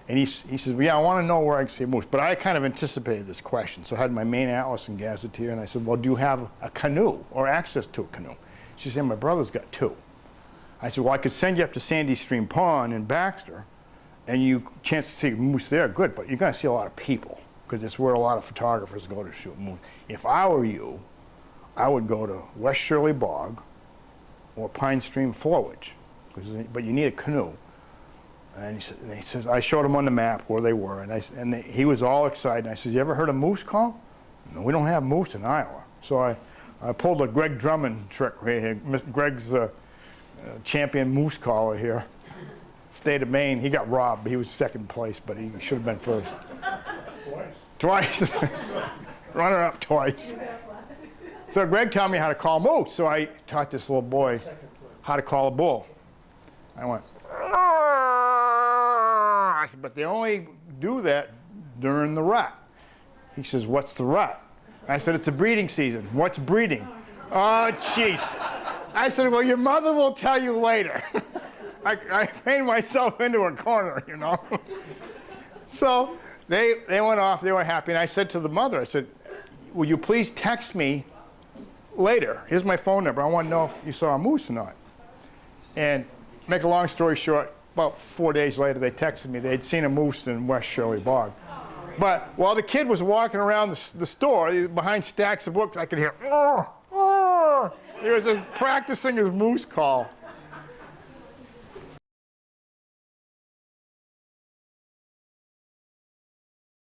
And he says, "Well, yeah, I want to know where I can see a moose." But I kind of anticipated this question. So I had my Maine Atlas and Gazetteer, and I said, "Well, do you have a canoe or access to a canoe?" She said, "My brother's got 2. I said, "Well, I could send you up to Sandy Stream Pond in Baxter, and you chance to see a moose there, good, but you're going to see a lot of people, because it's where a lot of photographers go to shoot moose. If I were you, I would go to West Shirley Bog or Pine Stream Flowage, but you need a canoe." And he says, I showed him on the map where they were, and he was all excited. And I said, "You ever heard of moose call?" "No, we don't have moose in Iowa." So I pulled a Greg Drummond trick right here. Greg's the champion moose caller here. State of Maine. He got robbed. He was second place, but he should have been first. Twice. Runner up twice. So Greg taught me how to call moose. So I taught this little boy how to call a bull. I went, I said, "But they only do that during the rut." He says, "What's the rut?" I said, "It's a breeding season." "What's breeding?" "Oh, jeez." I said, "Well, your mother will tell you later." I painted myself into a corner, you know. So they went off. They were happy. And I said to the mother, I said, "Will you please text me later? Here's my phone number. I want to know if you saw a moose or not." And make a long story short, about 4 days later, they texted me. They'd seen a moose in West Shirley Bog. But while the kid was walking around the store, behind stacks of books, I could hear, "Oh, oh." He was just practicing his moose call.